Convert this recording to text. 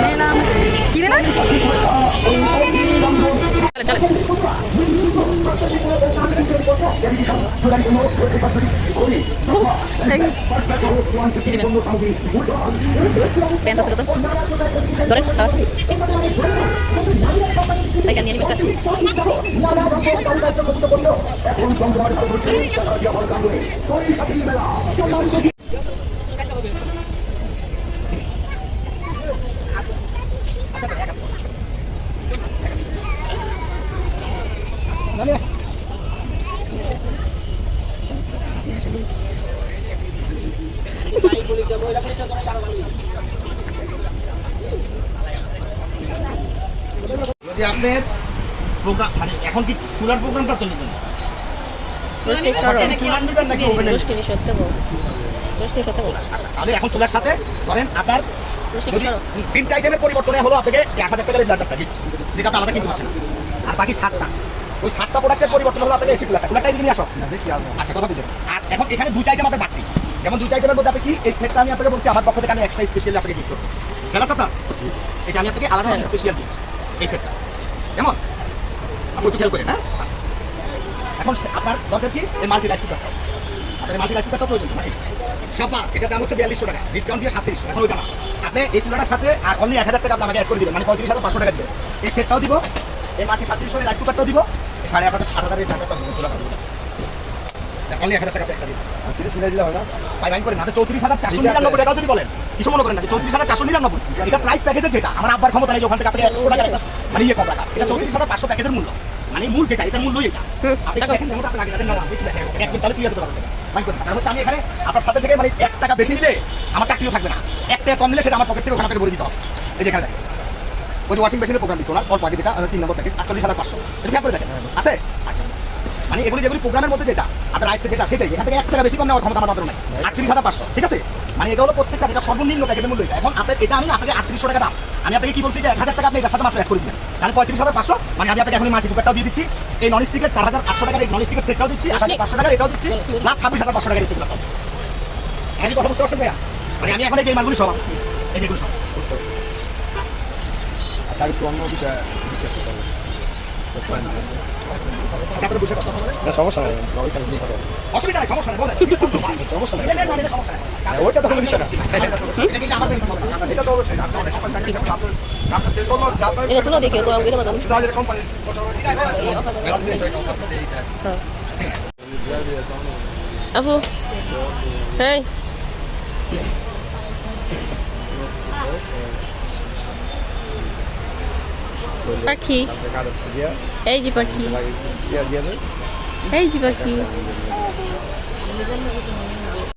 মেলাম কি মেলা চলে প্যান্ট আছে তো ধরে নিয়ে নিবি যদি আপনার প্রোগ্রাম মানে এখন কি চুলার প্রোগ্রামটা তো নেবেন চুলার নেবেন নাকি ওভেনে তাহলে এখন চুলার সাথে ধরেন আপনার যদি 3টা আইটেমের পরিবর্তনে হলো আপনাকে 1000 টাকার ব্লাডারটা গিফট যেটা আপনি আলাদা কিনতে পারছেন আর বাকি 7টা ওই 7টা প্রোডাক্টের পরিবর্তন হলো আপনাকে এসি কুলারটা নিয়ে আসো আচ্ছা কথা বুঝেন আর এখন এখানে 2টা আইটেম আপনার বাড়তি যেমন 2টা আইটেমের মধ্যে আপনি কি এই সেটটা আমি আপনাকে বলছি আমার পক্ষ থেকে আমি এক্সট্রা স্পেশালি আপনাকে গিফট করব খেলা আছে আপনার এটা আমি আপনাকে আলাদা স্পেশাল গিফট এই সেটটা কেমন আপনি একটু খেয়াল করেন হ্যাঁ আচ্ছা এখন আপনার দরকার কি এই মাল্টি রাইস কুকারটা আপনার মাল্টি রাইস কুকারটা প্রয়োজন নাকি সবার এটার দাম হচ্ছে 4200 টাকা ডিসকাউন্ট দিয়ে 3700 এখন ওইটা না আপনি এই চুলাটার সাথে আর অনলি 1000 টাকা আপনি আমাকে অ্যাড করে দিবেন মানে 35500 টাকা দিবেন এই সেটটাও দিব এই মাল্টি 3700 এর রাইস কুকারটাও দিব 8500 এর টাকাটা চুলা দিব অনলি 1000 টাকা এক্সট্রা দিবেন আর কিছু শুনে দিলে হয় না ভাই ভাই করেন আপনি 34499 টাকা যদি বলেন কিছু মনে করেন না 34499 এটা প্রাইস প্যাকেজে যেটা আমার আব্বার ক্ষমতা নেই ওখান থেকে আপনি 100 টাকা একটা মানে ইয়ে কম রাখা এটা 34500 প্যাকেজের মূল্য মানে মূল যেটা এটা মূল্য এটা আপনি দেখেন যেমন আপনি আগে নাম আছে দেখেন এক মিনিট তাহলে ক্লিয়ার করতে পারবেন ভাই করেন কারণ হচ্ছে আমি এখানে আপনার সাথে থেকে মানে 1 টাকা বেশি নিলে আমার চাকরিও থাকবে না 1 টাকা কম নিলে সেটা আমার পকেট থেকে ওখানে আপনাকে ভরে দিতে হবে এই দেখেন দেখেন ওই যে ওয়াশিং মেশিনের প্রোগ্রাম দিচ্ছে ওনার অল্প আগে যেটা 3 নম্বর প্যাকেজ 48500 এটা খেয়াল করে দেখেন আছে আচ্ছা মানে এগুলি যেগুলি প্রোগ্রামের মধ্যে যেটা আপনার আয়ত্তে যেটা সেটাই এখান থেকে 1 টাকা বেশি কম নেওয়ার ক্ষমতা আমার মাত্র নাই 38500 ঠিক আছে মানে এটা হলো প্রত্যেকটা এটা সর্বনিম্ন প্যাকেজের মূল্য এটা এখন আপনার এটা আমি আপনাকে 3800 টাকা দাম আমি আপনাকে কি বলছি যে 1000 টাকা আপনি এটার সাথে মাত্র অ্যাড করে দিবেন তাহলে 35500 মানে আমি আপনাকে এখন মাল্টি কুকারটাও দিয়ে দিচ্ছি এই নন স্টিকের 4800 টাকার এই নন স্টিকের সেটটাও দিচ্ছি 8500 টাকার এটাও দিচ্ছি প্লাস 26500 টাকার এই সেটটাও দিচ্ছি আমি কথা বুঝতে পারছেন ভাইয়া মানে আমি এখন এই মালগুলি সব এই যেগুলো সব তার একটু অন্য বিষয় সমস্যা নেই অসুবিধা নেই সমস্যা নেই বলেন সমস্যা নেই ওইটা তো কোনো বিষয় না এটা তো অবশ্যই এটা শুনো দেখে তো এটা বাদাম আপু হেই পাখি এই যে পাখি এই যে পাখি